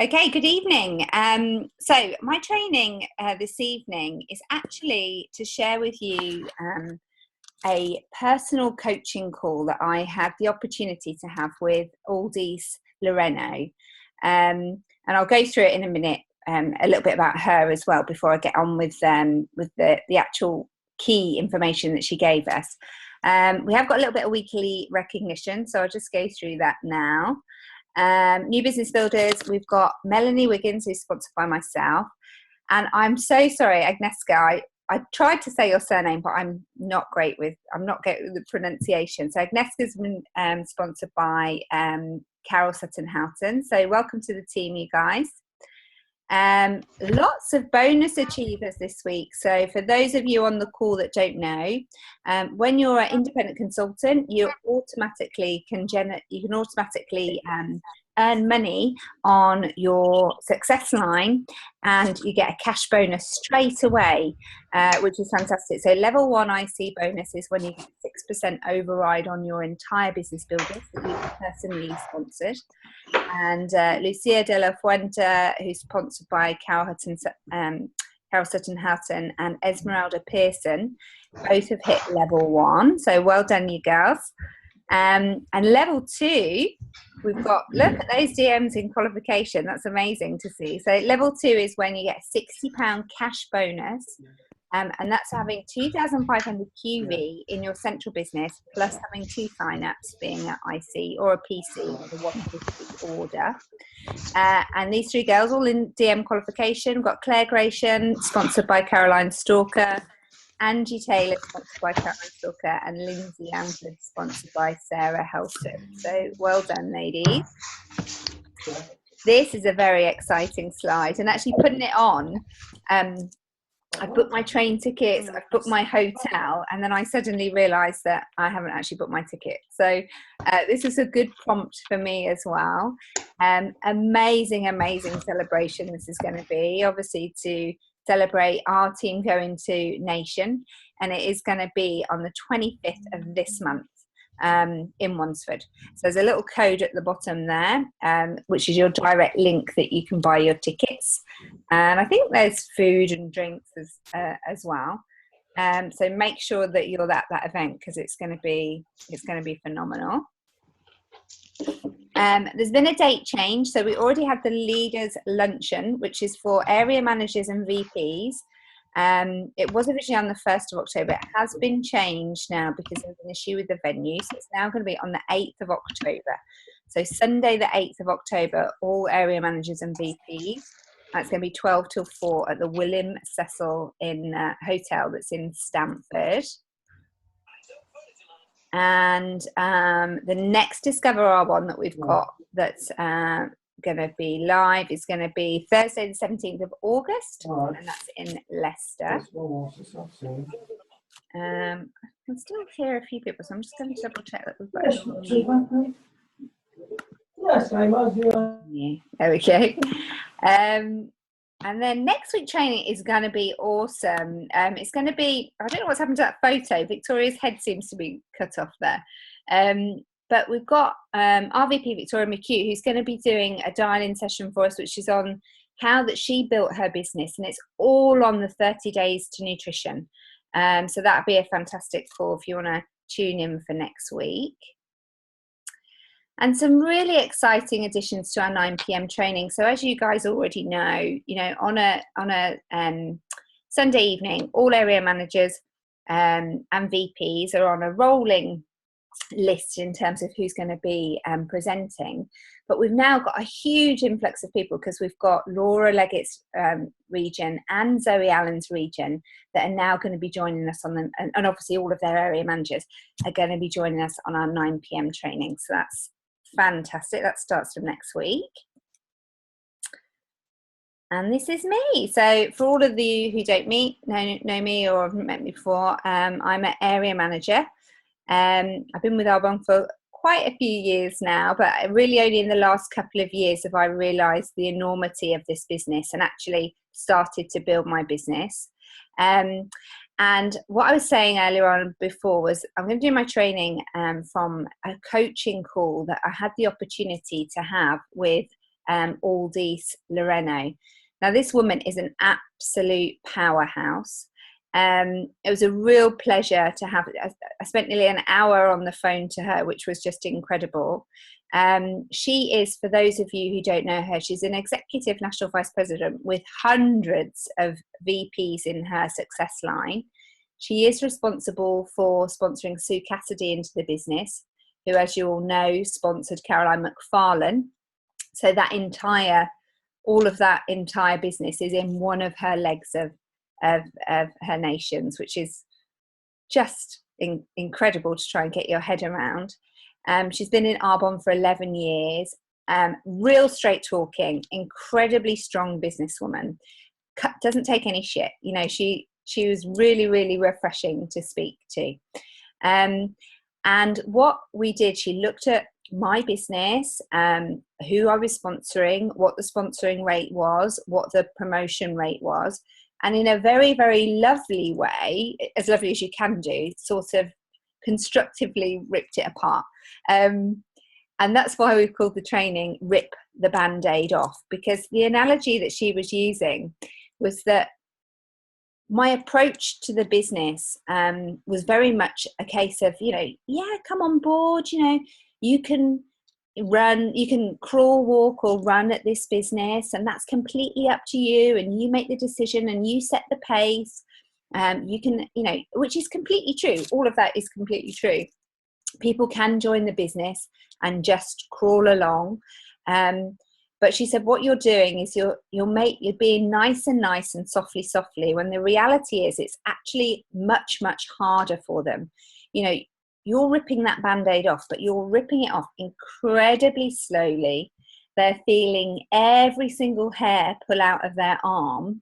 Okay, good evening. So my training this evening is actually to share with you a personal coaching call that I had the opportunity to have with Aldis Loreno. And I'll go through it in a minute, a little bit about her as well before I get on with the actual key information that she gave us. We have got a little bit of weekly recognition, so I'll just go through that now. New business builders, we've got Melanie Wiggins, who's sponsored by myself. And I'm so sorry, Agnieszka, I tried to say your surname, but I'm not great with the pronunciation. So Agnieszka's been sponsored by Carol Sutton Houghton. So welcome to the team, you guys. Lots of bonus achievers this week. So for those of you on the call that don't know, when you're an independent consultant, you can automatically earn money on your success line, and you get a cash bonus straight away, which is fantastic. So level 1 IC bonus is when you get 6% override on your entire business builders that you've personally sponsored. And Lucia de la Fuente, who's sponsored by Carol Sutton Houghton, and Esmeralda Pearson, both have hit level 1. So well done, you girls. And level 2, we've got, look at those DMs in qualification. That's amazing to see. So level 2 is when you get a £60 cash bonus. And that's having 2,500 QV in your central business, plus having 2 sign-ups, being an IC or a PC with a 150 order. And these 3 girls, all in DM qualification. We've got Claire Gratian, sponsored by Caroline Stalker, Angie Taylor, sponsored by Caroline Stalker, and Lindsay Amford, sponsored by Sarah Helston. So well done, ladies. This is a very exciting slide, and actually putting it on, I've booked my train tickets, I've booked my hotel, and then I suddenly realised that I haven't actually booked my ticket. So this is a good prompt for me as well. Amazing celebration this is going to be, obviously, to celebrate our team going to Nation, and it is going to be on the 25th of this month in Wansford. So there's a little code at the bottom there, which is your direct link that you can buy your tickets, and I think there's food and drinks as well. So make sure that you're at that event, because it's going to be phenomenal. There's been a date change, so we already had the leaders luncheon, which is for area managers and VPs. It was originally on the 1st of October. It has been changed now because there's an issue with the venue, so it's now going to be on the 8th of October. So Sunday the 8th of October, all area managers and VPs. That's going to be 12 till 4 at the William Cecil Hotel that's in Stamford. And the next Discover R1 that we've got that's going to be live is going to be Thursday the 17th of August, and that's in Leicester. I can still hear a few people, so I'm just going to double check that we've got Yes, I was. Yeah, there we go. And then next week training is going to be awesome. It's going to be, I don't know what's happened to that photo. Victoria's head seems to be cut off there. But we've got RVP Victoria McHugh, who's going to be doing a dial-in session for us, which is on how that she built her business. And it's all on the 30 days to nutrition. So that'd be a fantastic call if you want to tune in for next week. And some really exciting additions to our 9 p.m. training. So as you guys already know, on a Sunday evening, all area managers and VPs are on a rolling list in terms of who's going to be presenting. But we've now got a huge influx of people, because we've got Laura Leggett's region and Zoe Allen's region that are now going to be joining us on and obviously all of their area managers are going to be joining us on our 9 p.m. training. So that's fantastic. That starts from next week. And this is me. So for all of you who don't know me or haven't met me before, I'm an area manager. I've been with Arbonne for quite a few years now, but really only in the last couple of years have I realised the enormity of this business and actually started to build my business. And what I was saying earlier on before was I'm going to do my training from a coaching call that I had the opportunity to have with Aldis Loreno. Now, this woman is an absolute powerhouse. It was a real pleasure to have. I spent nearly an hour on the phone to her, which was just incredible. She is, for those of you who don't know her, she's an executive national vice president with hundreds of VPs in her success line. She is responsible for sponsoring Sue Cassidy into the business, who, as you all know, sponsored Caroline McFarlane. So all of that entire business is in one of her legs of her nations, which is just incredible to try and get your head around. She's been in Arbonne for 11 years, real straight talking, incredibly strong businesswoman, doesn't take any shit. You know, she was really, really refreshing to speak to. And what we did, she looked at my business, who I was sponsoring, what the sponsoring rate was, what the promotion rate was, and in a very, very lovely way, as lovely as you can do, sort of constructively ripped it apart. And that's why we've called the training Rip the Band-Aid Off, because the analogy that she was using was that my approach to the business was very much a case of, you know, yeah, come on board, you know, you can crawl, walk or run at this business, and that's completely up to you, and you make the decision and you set the pace. You can, you know, which is completely true. All of that is completely true. People can join the business and just crawl along. But she said, what you're doing is you're being nice and softly, when the reality is it's actually much, much harder for them. You know, you're ripping that Band-Aid off, but you're ripping it off incredibly slowly. They're feeling every single hair pull out of their arm,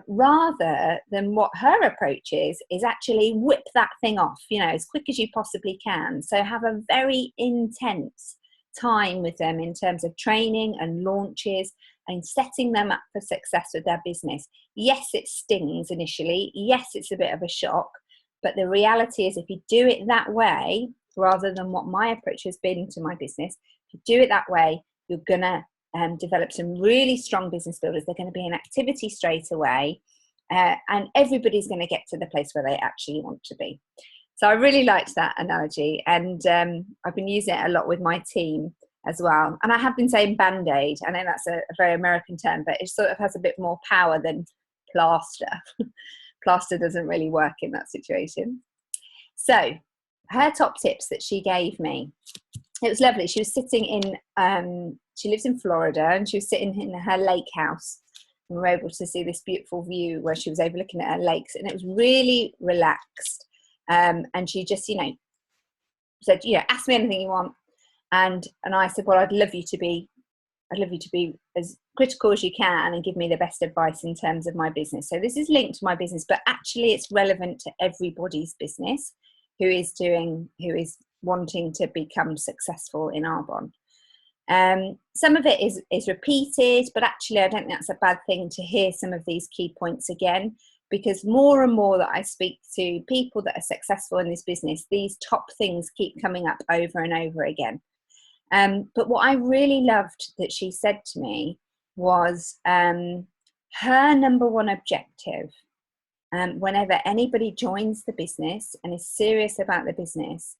rather than what her approach is actually whip that thing off, you know, as quick as you possibly can. So have a very intense time with them in terms of training and launches and setting them up for success with their business. Yes, it stings initially. Yes, it's a bit of a shock. But the reality is if you do it that way, rather than what my approach has been to my business, if you do it that way, you're going to develop some really strong business builders. They're going to be in activity straight away. And everybody's going to get to the place where they actually want to be. So I really liked that analogy. And I've been using it a lot with my team as well. And I have been saying Band-Aid. I know that's a very American term, but it sort of has a bit more power than plaster. Plaster doesn't really work in that situation. So her top tips that she gave me, it was lovely. She was sitting in, she lives in Florida, and she was sitting in her lake house. And we were able to see this beautiful view where she was overlooking at her lakes, and it was really relaxed. And she just, you know, said, you know, ask me anything you want. And I said, well, I'd love you to be as critical as you can and give me the best advice in terms of my business. So this is linked to my business, but actually it's relevant to everybody's business who is wanting to become successful in Arbonne. Some of it is repeated, but actually I don't think that's a bad thing to hear some of these key points again, because more and more that I speak to people that are successful in this business, these top things keep coming up over and over again. But what I really loved that she said to me was her number one objective, whenever anybody joins the business and is serious about the business,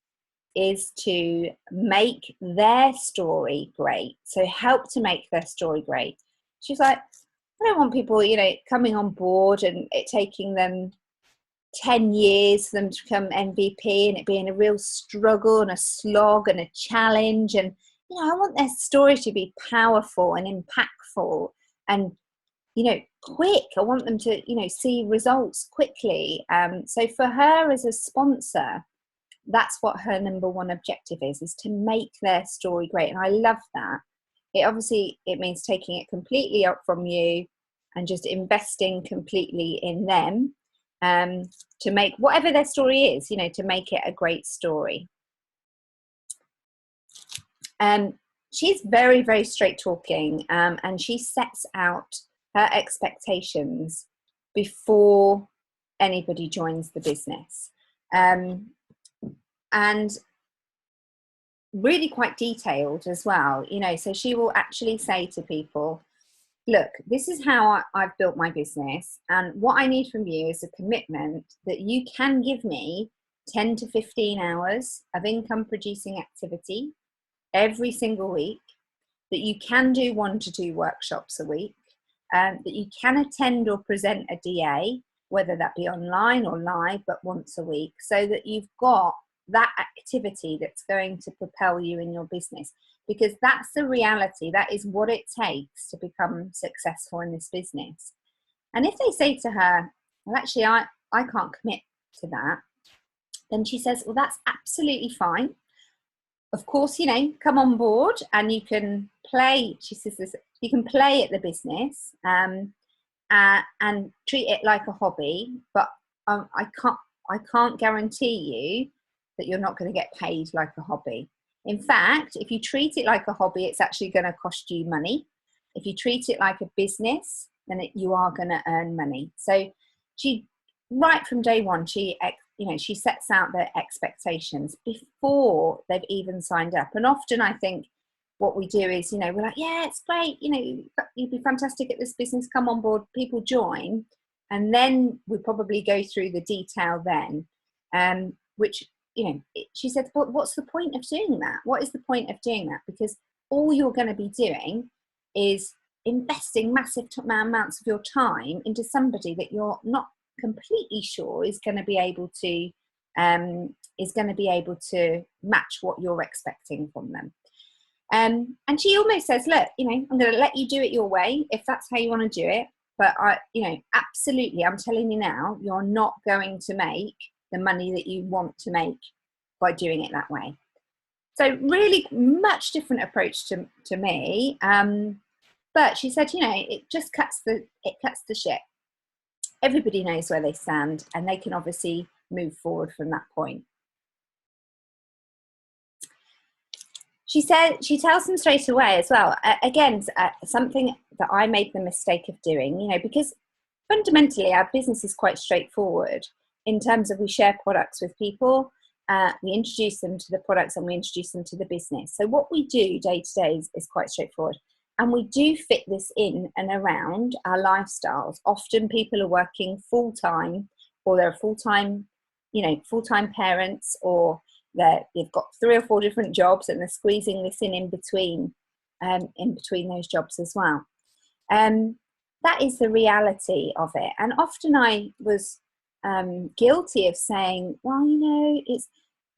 is to make their story great. So help to make their story great. She's like, I don't want people, you know, coming on board and it taking them 10 years for them to become MVP and it being a real struggle and a slog and a challenge. And, you know, I want their story to be powerful and impactful and, you know, quick. I want them to, you know, see results quickly. So for her as a sponsor, that's what her number one objective is to make their story great. And I love that. It means taking it completely up from you and just investing completely in them, to make whatever their story is, you know, to make it a great story. She's very, very straight talking, and she sets out her expectations before anybody joins the business. And really quite detailed as well, you know, so she will actually say to people, look, this is how I've built my business, and what I need from you is a commitment that you can give me 10 to 15 hours of income producing activity every single week, that you can do 1 to 2 workshops a week, that you can attend or present a DA, whether that be online or live, but once a week, so that you've got that activity that's going to propel you in your business. Because that's the reality. That is what it takes to become successful in this business. And if they say to her, well, actually, I can't commit to that, then she says, well, that's absolutely fine. Of course, you know, come on board and you can play. She says this, you can play at the business and treat it like a hobby, but I can't guarantee you that you're not going to get paid like a hobby. In fact, if you treat it like a hobby, it's actually going to cost you money. If you treat it like a business, then you are going to earn money. So she, right from day one, she sets out their expectations before they've even signed up. And often I think what we do is, you know, we're like, yeah, it's great, you know, you'd be fantastic at this business, come on board, people join. And then we probably go through the detail then, which, you know, she said, well, what's the point of doing that? What is the point of doing that? Because all you're going to be doing is investing massive amounts of your time into somebody that you're not completely sure is going to be able to match what you're expecting from them. And she almost says, look, you know, I'm going to let you do it your way if that's how you want to do it. But absolutely, I'm telling you now, you're not going to make the money that you want to make by doing it that way. So really much different approach to me. But she said, you know, it just cuts the shit. Everybody knows where they stand and they can obviously move forward from that point. She tells them straight away as well, again, something that I made the mistake of doing, you know, because fundamentally our business is quite straightforward in terms of we share products with people, we introduce them to the products and we introduce them to the business. So what we do day to day is quite straightforward. And we do fit this in and around our lifestyles. Often people are working full-time, or they're full-time parents, or they've got 3 or 4 different jobs and they're squeezing this in between those jobs as well. That is the reality of it. And often I was guilty of saying, well, you know,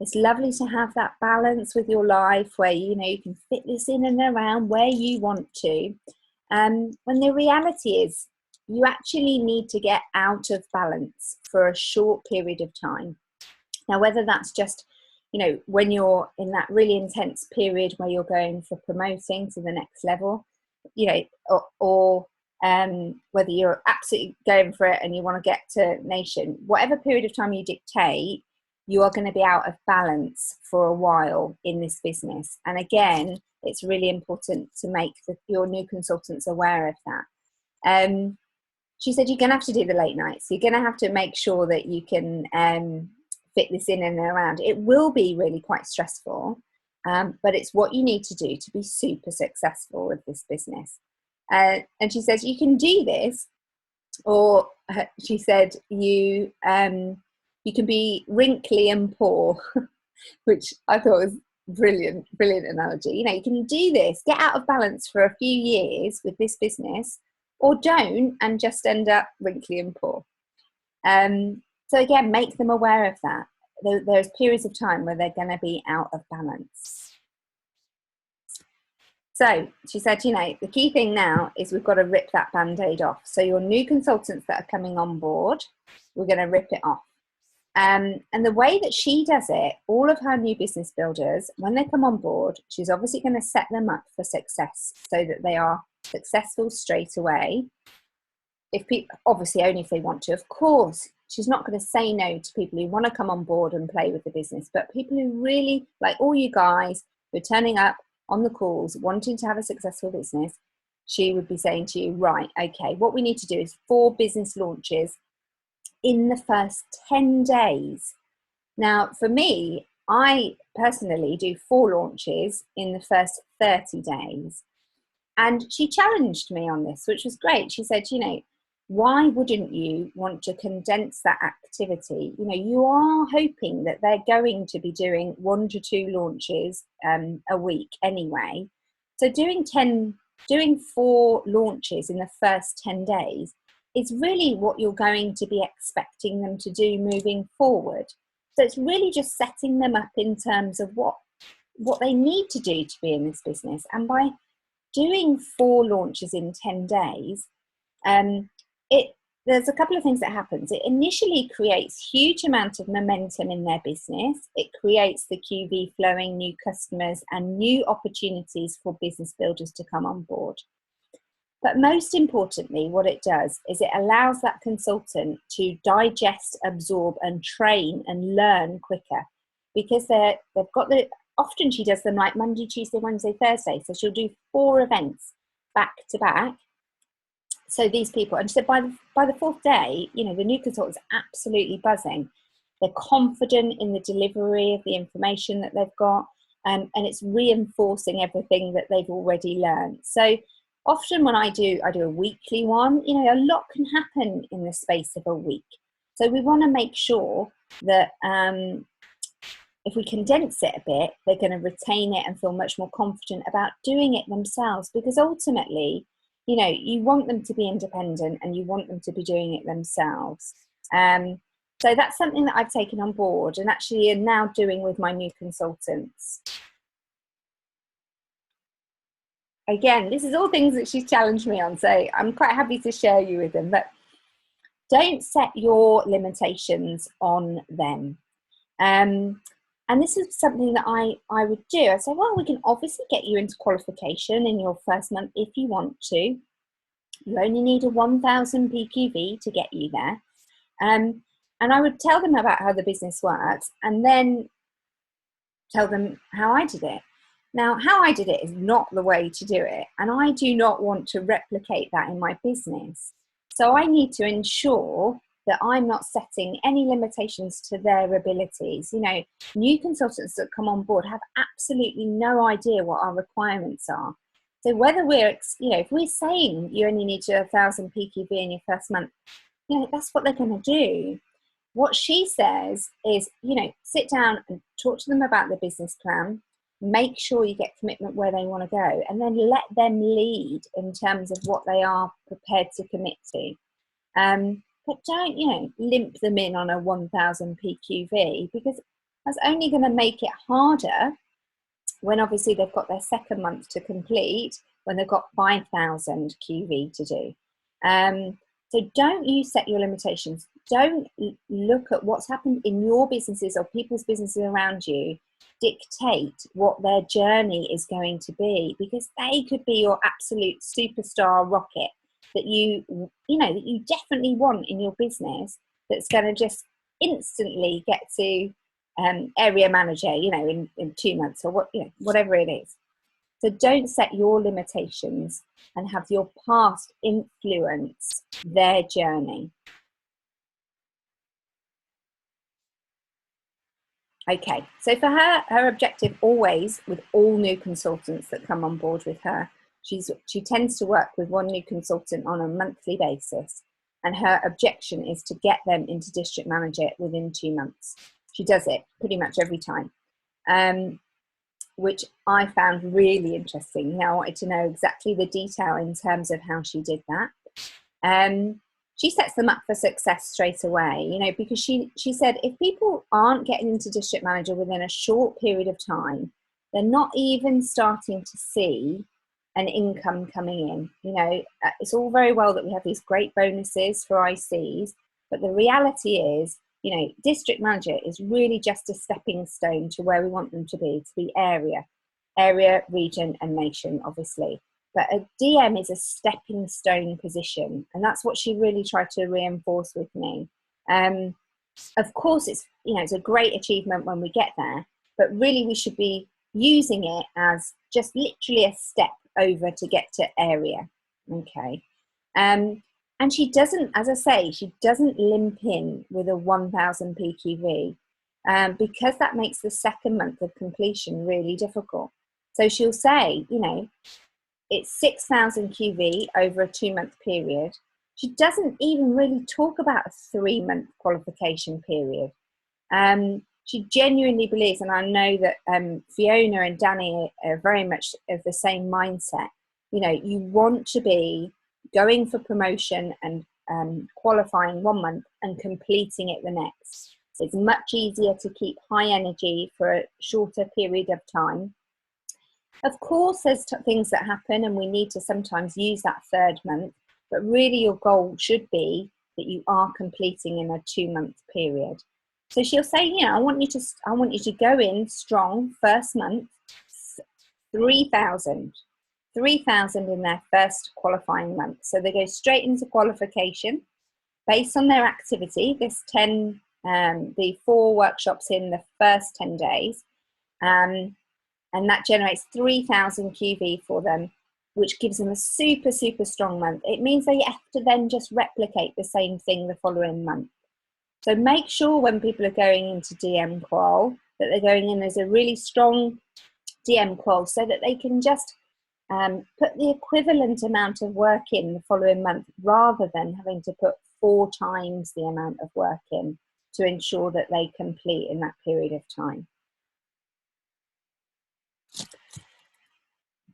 it's lovely to have that balance with your life where, you know, you can fit this in and around where you want to. When the reality is you actually need to get out of balance for a short period of time. Now, whether that's just, you know, when you're in that really intense period where you're going for promoting to the next level, you know, or whether you're absolutely going for it and you want to get to nation, whatever period of time you dictate, you are going to be out of balance for a while in this business. And again, it's really important to make your new consultants aware of that. She said, you're going to have to do the late nights. You're going to have to make sure that you can fit this in and around. It will be really quite stressful, but it's what you need to do to be super successful with this business. And she says, you can do this, or she said, you can be wrinkly and poor, which I thought was brilliant analogy. You know, you can do this, get out of balance for a few years with this business, or don't and just end up wrinkly and poor. So again, make them aware of that. There's periods of time where they're going to be out of balance. So she said, you know, the key thing now is we've got to rip that Band-Aid off. So your new consultants that are coming on board, we're going to rip it off. And the way that she does it, all of her new business builders, when they come on board, she's obviously going to set them up for success so that they are successful straight away. If people, obviously only if they want to, of course, she's not going to say no to people who want to come on board and play with the business, but people who really, like all you guys who are turning up on the calls, wanting to have a successful business, she would be saying to you, right, okay, what we need to do is 4 business launches in the first 10 days. Now, for me, I personally do 4 launches in the first 30 days. And she challenged me on this, which was great. She said, why wouldn't you want to condense that activity? You are hoping that they're going to be doing 1 to 2 launches a week anyway. So doing 4 launches in the first 10 days is really what you're going to be expecting them to do moving forward. So it's really just setting them up in terms of what they need to do to be in this business. And by doing 4 launches in 10 days, there's a couple of things that happens. It initially creates huge amount of momentum in their business. It creates the QV flowing, new customers and new opportunities for business builders to come on board. But most importantly, what it does is it allows that consultant to digest, absorb and train and learn quicker, because they've got often she does them like Monday, Tuesday, Wednesday, Thursday. So she'll do 4 events back to back. So these people, and she said by the 4th day, the new consultant's absolutely buzzing. They're confident in the delivery of the information that they've got, and it's reinforcing everything that they've already learned. So often when I do a weekly one, a lot can happen in the space of a week. So we want to make sure that if we condense it a bit, they're going to retain it and feel much more confident about doing it themselves, because ultimately, you want them to be independent and you want them to be doing it themselves. So that's something that I've taken on board and actually am now doing with my new consultants. Again, this is all things that she's challenged me on, so I'm quite happy to share you with them. But don't set your limitations on them. And this is something that I would do. I say, well, we can obviously get you into qualification in your first month if you want to. You only need a 1,000 PQV to get you there. And I would tell them about how the business works and then tell them how I did it. Now, how I did it is not the way to do it. And I do not want to replicate that in my business. So I need to ensure that I'm not setting any limitations to their abilities. New consultants that come on board have absolutely no idea what our requirements are. So whether if we're saying you only need 1,000 PQV in your first month, that's what they're going to do. What she says is, sit down and talk to them about the business plan, make sure you get commitment where they want to go, and then let them lead in terms of what they are prepared to commit to. But don't, limp them in on a 1,000 PQV, because that's only going to make it harder when obviously they've got their second month to complete, when they've got 5,000 QV to do. So don't you set your limitations. Don't look at what's happened in your businesses or people's businesses around you dictate what their journey is going to be, because they could be your absolute superstar rocket that you definitely want in your business, that's going to just instantly get to area manager, in 2 months or whatever it is. So don't set your limitations and have your past influence their journey. Okay, so for her objective always with all new consultants that come on board with her, she tends to work with 1 new consultant on a monthly basis, and her objection is to get them into district manager within 2 months. She does it pretty much every time, which I found really interesting. Now I wanted to know exactly the detail in terms of how she did that. She sets them up for success straight away, because she said if people aren't getting into district manager within a short period of time, they're not even starting to see an income coming in. It's all very well that we have these great bonuses for ICs, but the reality is, district manager is really just a stepping stone to where we want them to be area, region and nation, obviously. But a DM is a stepping stone position, and that's what she really tried to reinforce with me. Of course, it's a great achievement when we get there, but really we should be using it as just literally a step over to get to area. Okay. And she doesn't, as I say, she doesn't limp in with a 1,000 PQV. because that makes the second month of completion really difficult. So she'll say, you know, it's 6,000 QV over a 2-month period. She doesn't even really talk about a 3-month qualification period. She genuinely believes, and I know that Fiona and Danny are very much of the same mindset. You know, you want to be going for promotion and qualifying 1 month and completing it the next. It's much easier to keep high energy for a shorter period of time. Of course, there's things that happen and we need to sometimes use that 3rd month, but really your goal should be that you are completing in a 2-month period. So she'll say, you know, I want you to go in strong first month, 3,000 in their first qualifying month. So they go straight into qualification based on their activity. The 4 workshops in the first 10 days. And that generates 3,000 QV for them, which gives them a super, super strong month. It means they have to then just replicate the same thing the following month. So make sure when people are going into DM qual that they're going in as a really strong DM qual so that they can just put the equivalent amount of work in the following month rather than having to put 4 times the amount of work in to ensure that they complete in that period of time.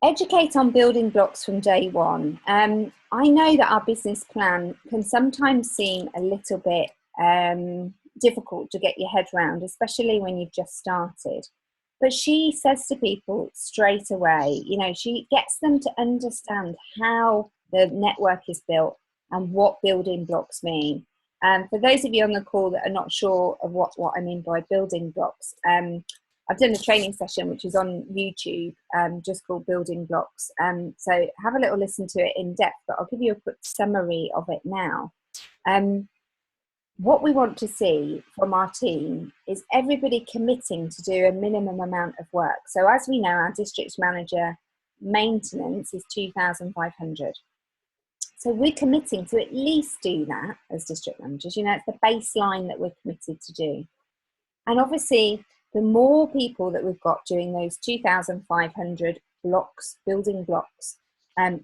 Educate on building blocks from day one. I know that our business plan can sometimes seem a little bit difficult to get your head around, especially when you've just started. But she says to people straight away, you know, she gets them to understand how the network is built and what building blocks mean. For those of you on the call that are not sure of what I mean by building blocks, I've done a training session which is on YouTube, just called Building Blocks. So have a little listen to it in depth, but I'll give you a quick summary of it now. What we want to see from our team is everybody committing to do a minimum amount of work. So as we know, our district manager maintenance is 2,500. So we're committing to at least do that as district managers. You know, it's the baseline that we're committed to do. And obviously, the more people that we've got doing those 2,500 blocks, building blocks,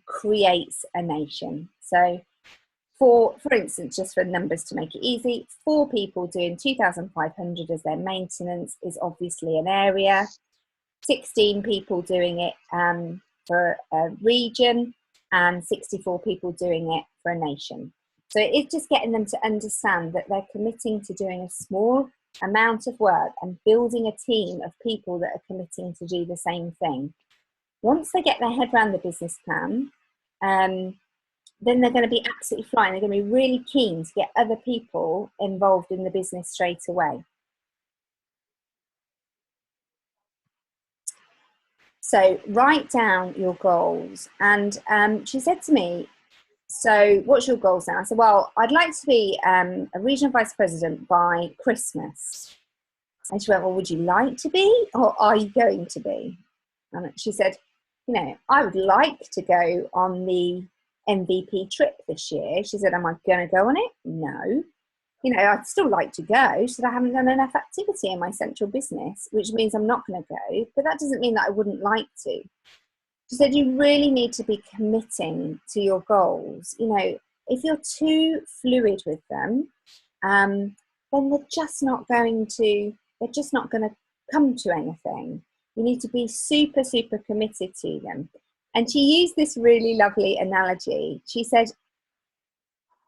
creates a nation. So for instance, just for numbers to make it easy, 4 people doing 2,500 as their maintenance is obviously an area, 16 people doing it for a region, and 64 people doing it for a nation. So it's just getting them to understand that they're committing to doing a small amount of work and building a team of people that are committing to do the same thing. Once they get their head around the business plan, then they're going to be absolutely flying. They're going to be really keen to get other people involved in the business straight away. So write down your goals. And she said to me, so what's your goals now? I said, well, I'd like to be a regional vice president by Christmas. And she went, well, would you like to be or are you going to be? And she said, you know, I would like to go on the MVP trip this year. She said, am I going to go on it? No. You know, I'd still like to go. She said, I haven't done enough activity in my central business, which means I'm not going to go. But that doesn't mean that I wouldn't like to. She said, you really need to be committing to your goals. You know, if you're too fluid with them, then they're just not going to come to anything. You need to be super, super committed to them. And she used this really lovely analogy. She said,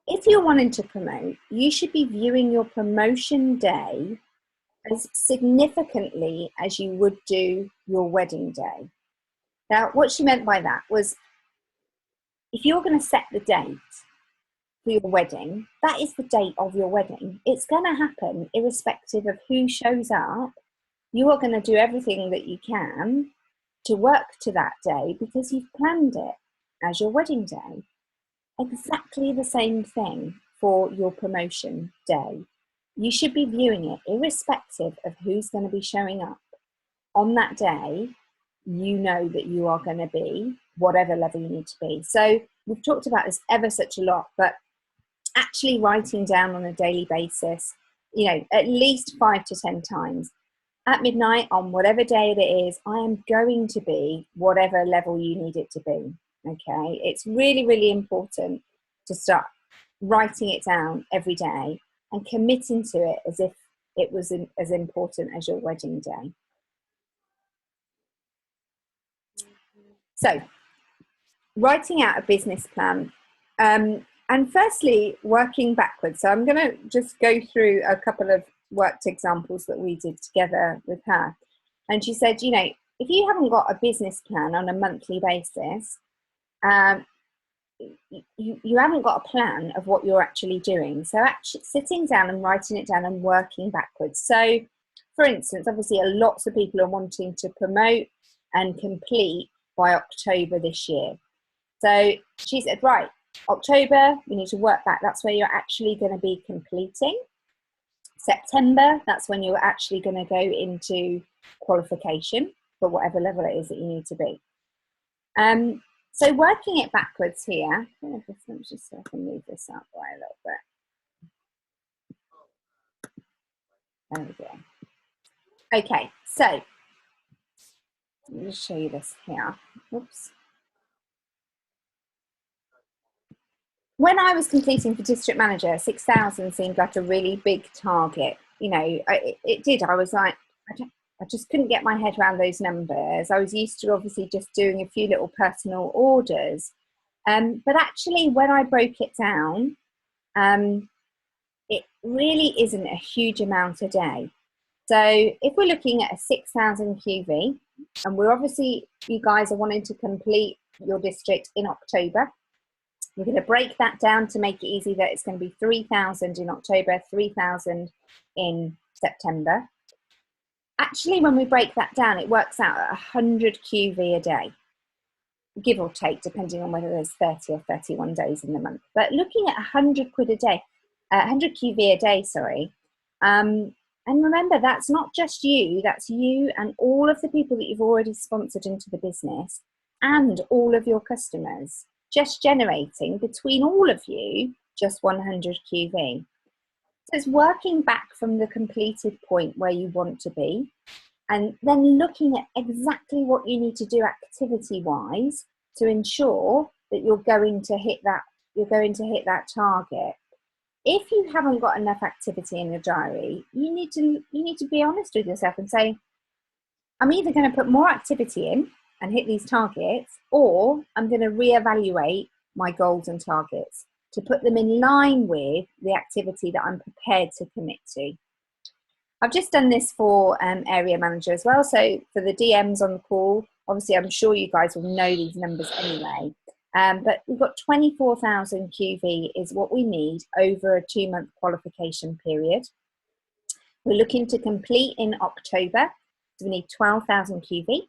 if you're wanting to promote, you should be viewing your promotion day as significantly as you would do your wedding day. Now, what she meant by that was, if you're going to set the date for your wedding, that is the date of your wedding. It's going to happen irrespective of who shows up. You are going to do everything that you can to work to that day because you've planned it as your wedding day. Exactly the same thing for your promotion day. You should be viewing it irrespective of who's going to be showing up. On that day, you know that you are going to be whatever level you need to be. So we've talked about this ever such a lot, but actually writing down on a daily basis you know, at least 5 to 10 times. At midnight, on whatever day it is, I am going to be whatever level you need it to be. Okay, it's really, really important to start writing it down every day and committing to it as if it was as important as your wedding day. So, writing out a business plan. And firstly, working backwards. So I'm going to just go through a couple of worked examples that we did together with her. And she said, you know, if you haven't got a business plan on a monthly basis, you haven't got a plan of what you're actually doing. So actually sitting down and writing it down and working backwards. So for instance, obviously lots of people are wanting to promote and complete by October this year. So she said, right, October, you need to work back. That's where you're actually going to be completing. September, that's when you're actually going to go into qualification for whatever level it is that you need to be. So working it backwards here, let me just so I can move this up by a little bit. There we go. Okay, so let me show you this here. Oops. When I was completing for district manager, 6,000 seemed like a really big target. You know, it did. I was like, I just couldn't get my head around those numbers. I was used to obviously just doing a few little personal orders. But actually, when I broke it down, it really isn't a huge amount a day. So if we're looking at a 6,000 QV, and we're obviously, you guys are wanting to complete your district in October, we're going to break that down to make it easy that it's going to be 3,000 in October, 3,000 in September. Actually, when we break that down, it works out at 100 QV a day, give or take, depending on whether there's 30 or 31 days in the month. But looking at 100 quid a day, 100 QV a day, sorry. And remember, that's not just you, that's you and all of the people that you've already sponsored into the business and all of your customers, just generating between all of you, just 100 QV. So it's working back from the completed point where you want to be, and then looking at exactly what you need to do activity-wise to ensure that you're going to hit that target. If you haven't got enough activity in your diary, you need to be honest with yourself and say, I'm either going to put more activity in and hit these targets, or I'm going to reevaluate my goals and targets to put them in line with the activity that I'm prepared to commit to. I've just done this for area manager as well. So for the DMs on the call, obviously I'm sure you guys will know these numbers anyway. But we've got 24,000 QV is what we need over a 2-month qualification period. We're looking to complete in October, so we need 12,000 QV.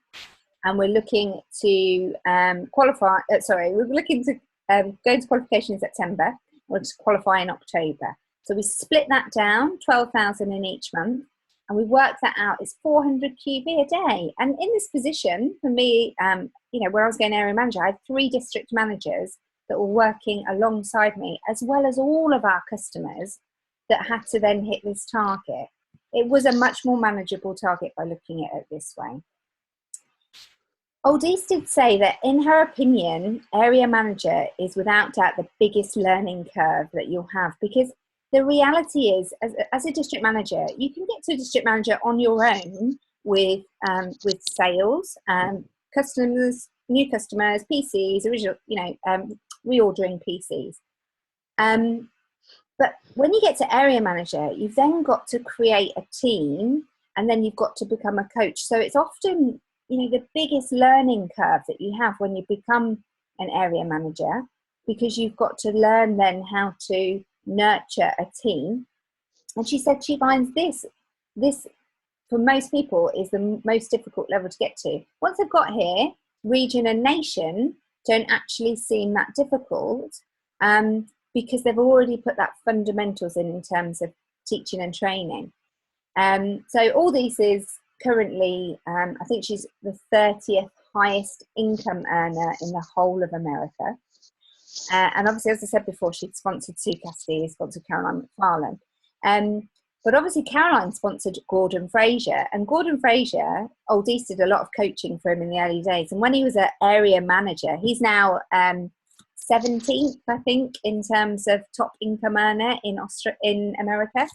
And we're looking to we're looking to go into qualification in September, or to qualify in October. So we split that down, 12,000 in each month, and we work that out. It's 400 QV a day. And in this position, for me, you know, where I was going area manager, I had 3 district managers that were working alongside me, as well as all of our customers that had to then hit this target. It was a much more manageable target by looking at it this way. Aldis did say that, in her opinion, area manager is without doubt the biggest learning curve that you'll have, because the reality is, as a district manager, you can get to a district manager on your own with sales, customers, new customers, PCs, original, you know, reordering PCs. But when you get to area manager, you've then got to create a team, and then you've got to become a coach. So it's often, you know, the biggest learning curve that you have when you become an area manager, because you've got to learn then how to nurture a team. And she said she finds this for most people is the most difficult level to get to. Once they've got here, region and nation don't actually seem that difficult, because they've already put that fundamentals in terms of teaching and training. So Aldis is currently, I think she's the 30th highest income earner in the whole of America. And obviously, as I said before, she'd sponsored Sue Cassidy, sponsored Caroline McFarlane. But obviously Caroline sponsored Gordon Fraser, and Gordon Fraser, Aldis did a lot of coaching for him in the early days. And when he was an area manager, he's now 17th, I think, in terms of top income earner in America.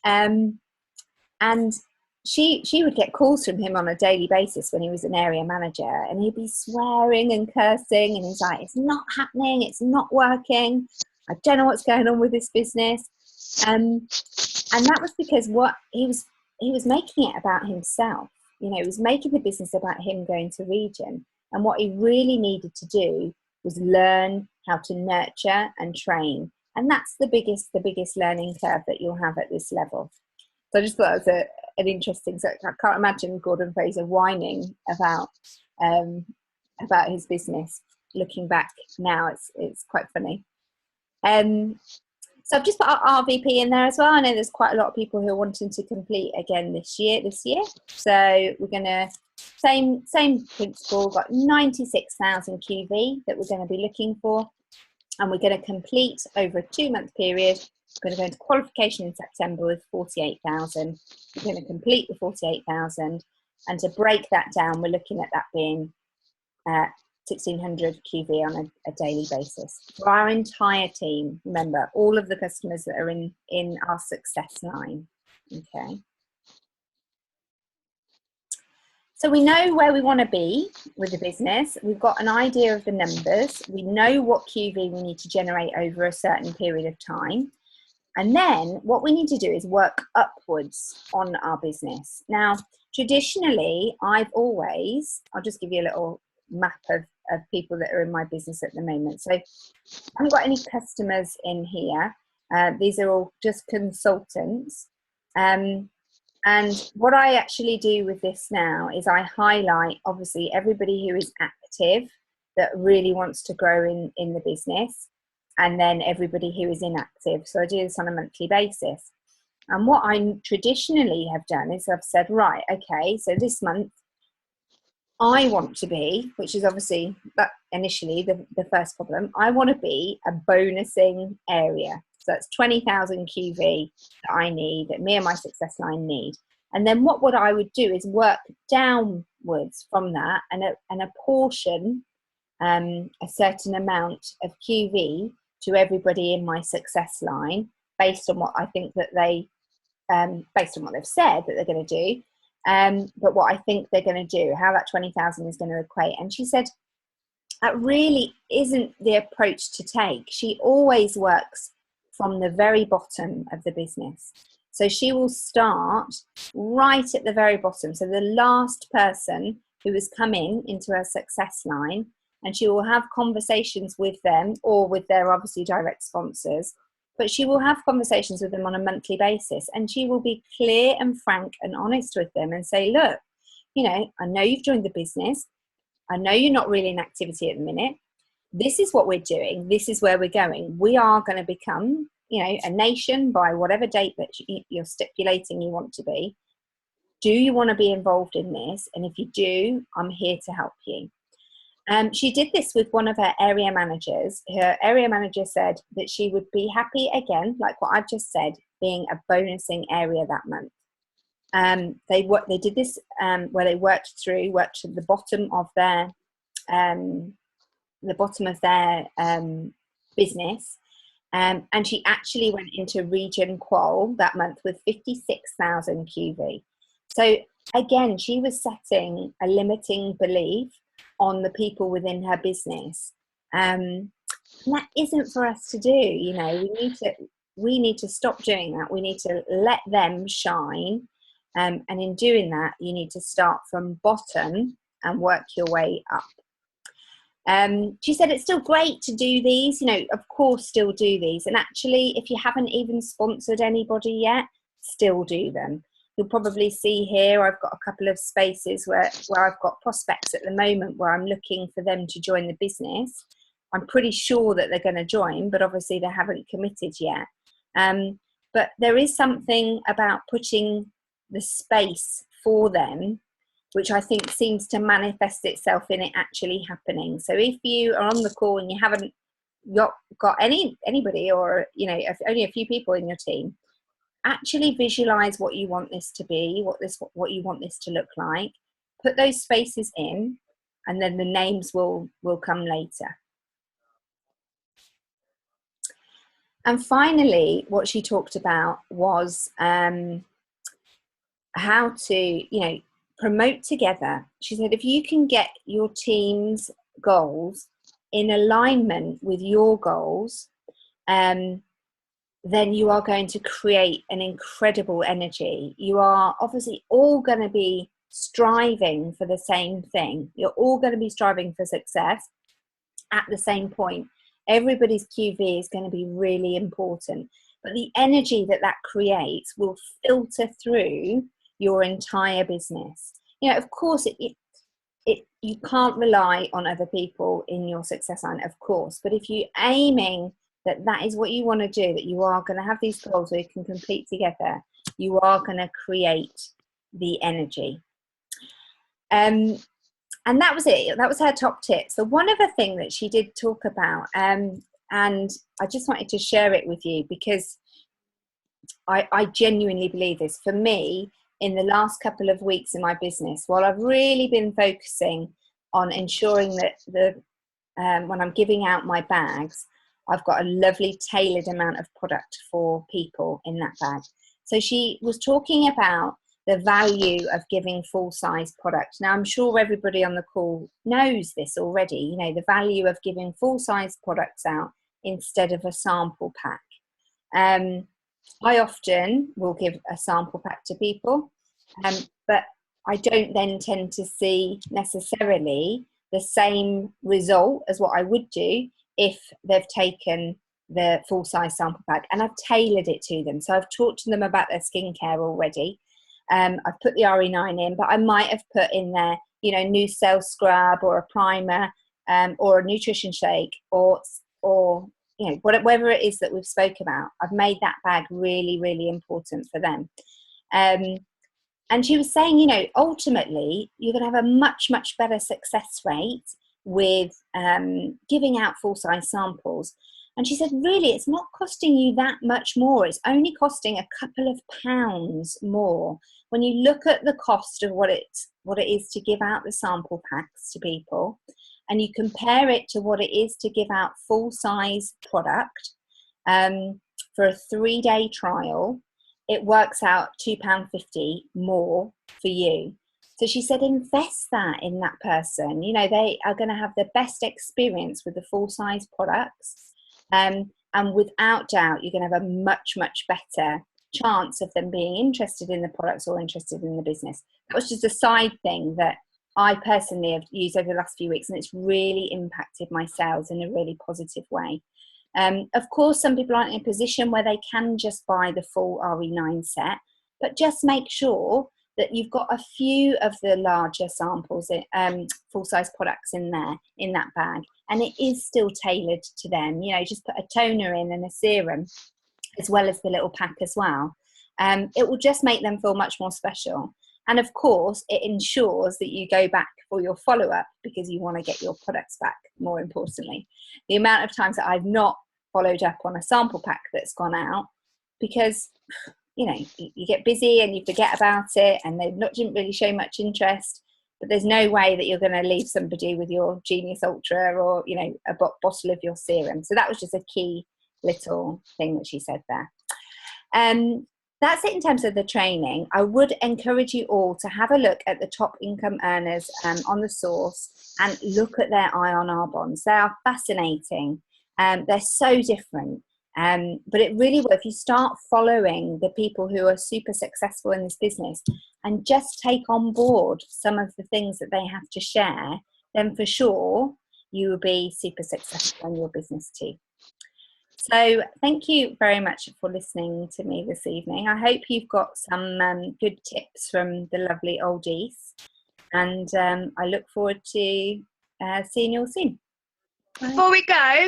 And she would get calls from him on a daily basis when he was an area manager, and he'd be swearing and cursing, and he's like, it's not happening, it's not working, I don't know what's going on with this business. And that was because what he was making it about himself. You know, he was making the business about him going to region, and what he really needed to do was learn how to nurture and train, and that's the biggest learning curve that you'll have at this level. So I just thought it was an interesting. So I can't imagine Gordon Fraser whining about his business. Looking back now, it's quite funny. So I've just put our RVP in there as well. I know there's quite a lot of people who are wanting to complete again this year. So we're going to, same principle, got 96,000 QV that we're going to be looking for. And we're going to complete over a 2-month period. We're going to go into qualification in September with 48,000. We're going to complete the 48,000. And to break that down, we're looking at that being 1,600 QV on a daily basis for our entire team. Remember, all of the customers that are in our success line. Okay. So we know where we want to be with the business. We've got an idea of the numbers. We know what QV we need to generate over a certain period of time. And then what we need to do is work upwards on our business. Now, traditionally, I'll just give you a little map of people that are in my business at the moment. So I haven't got any customers in here. These are all just consultants. And what I actually do with this now is I highlight, obviously, everybody who is active that really wants to grow in the business, and then everybody who is inactive. So I do this on a monthly basis. And what I traditionally have done is I've said, right, okay, so this month, I want to be, which is obviously that initially the first problem, I want to be a bonusing area. So that's 20,000 QV that I need, that me and my success line need. And then what I would do is work downwards from that and apportion a certain amount of QV to everybody in my success line based on what I think that based on what they've said that they're going to do. But what I think they're going to do, how that 20,000 is going to equate. And she said, that really isn't the approach to take. She always works from the very bottom of the business. So she will start right at the very bottom. So the last person who has come into her success line, and she will have conversations with them or with their obviously direct sponsors. But she will have conversations with them on a monthly basis, and she will be clear and frank and honest with them and say, look, I know you've joined the business. I know you're not really in activity at the minute. This is what we're doing. This is where we're going. We are going to become, a nation by whatever date that you're stipulating you want to be. Do you want to be involved in this? And if you do, I'm here to help you. She did this with one of her area managers. Her area manager said that she would be happy again, like what I've just said, being a bonusing area that month. They did this where they worked to the bottom of their business, and she actually went into region qual that month with 56,000 QV. So again, she was setting a limiting belief on the people within her business, and that isn't for us to do. We need to stop doing that. We need to let them shine, and in doing that, you need to start from bottom and work your way up. She said it's still great to do these, of course, still do these. And actually, if you haven't even sponsored anybody yet, still do them. You'll probably see here, I've got a couple of spaces where I've got prospects at the moment where I'm looking for them to join the business. I'm pretty sure that they're going to join, but obviously they haven't committed yet. But there is something about putting the space for them, which I think seems to manifest itself in it actually happening. So if you are on the call and you haven't got anybody, or only a few people in your team, actually visualize what you want this to be, what you want this to look like, put those spaces in, and then the names will come later. And finally, what she talked about was how to, promote together. She said, if you can get your team's goals in alignment with your goals, then you are going to create an incredible energy. You are obviously all going to be striving for the same thing. You're all going to be striving for success at the same point. Everybody's QV is going to be really important, but the energy that creates will filter through your entire business. Of course, you can't rely on other people in your success line, of course, but if you're aiming that is what you want to do, that you are going to have these goals where you can complete together, you are going to create the energy. And that was it. That was her top tip. So one other thing that she did talk about, and I just wanted to share it with you because I genuinely believe this. For me, in the last couple of weeks in my business, while I've really been focusing on ensuring that when I'm giving out my bags, I've got a lovely tailored amount of product for people in that bag. So she was talking about the value of giving full-size product. Now, I'm sure everybody on the call knows this already, the value of giving full-size products out instead of a sample pack. I often will give a sample pack to people, but I don't then tend to see necessarily the same result as what I would do if they've taken the full-size sample pack and I've tailored it to them. So I've talked to them about their skincare already. I've put the RE9 in, but I might have put in there, new cell scrub or a primer, or a nutrition shake, or whatever it is that we've spoke about. I've made that bag really, really important for them. And she was saying, ultimately, you're going to have a much, much better success rate with giving out full-size samples. And she said, really, it's not costing you that much more. It's only costing a couple of pounds more. When you look at the cost of what it is to give out the sample packs to people, and you compare it to what it is to give out full-size product for a 3-day trial, it works out £2.50 more for you. So she said, invest that in that person. They are going to have the best experience with the full-size products. And without doubt, you're going to have a much, much better chance of them being interested in the products or interested in the business. That was just a side thing that I personally have used over the last few weeks, and it's really impacted my sales in a really positive way. Of course, some people aren't in a position where they can just buy the full RE9 set, but just make sure that you've got a few of the larger samples, full-size products in there, in that bag, and it is still tailored to them. Just put a toner in and a serum, as well as the little pack as well. It will just make them feel much more special. And of course, it ensures that you go back for your follow-up because you want to get your products back, more importantly. The amount of times that I've not followed up on a sample pack that's gone out because, you get busy and you forget about it and they didn't really show much interest, but there's no way that you're going to leave somebody with your Genius Ultra or, a bottle of your serum. So that was just a key little thing that she said there. That's it in terms of the training. I would encourage you all to have a look at the top income earners on the source and look at their IRR bonds. They are fascinating. They're so different. But it really will, if you start following the people who are super successful in this business and just take on board some of the things that they have to share, then for sure you will be super successful in your business too. So thank you very much for listening to me this evening. I hope you've got some good tips from the lovely Aldis, and I look forward to seeing you all soon. Before we go,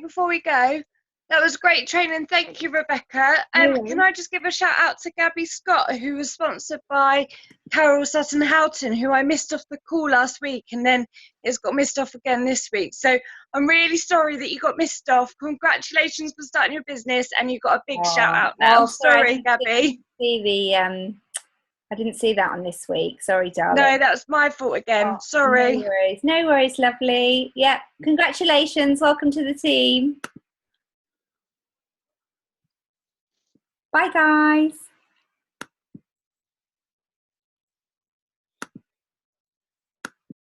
before we go, That was great training. Thank you, Rebecca. Can I just give a shout out to Gabby Scott, who was sponsored by Carol Sutton Houghton, who I missed off the call last week, and then it's got missed off again this week. So I'm really sorry that you got missed off. Congratulations for starting your business, and you got a big shout out now. Sorry, Gabby. I didn't see that on this week. Sorry, darling. No, that was my fault again. Sorry. No worries. No worries, lovely. Yeah, congratulations. Welcome to the team. Bye, guys.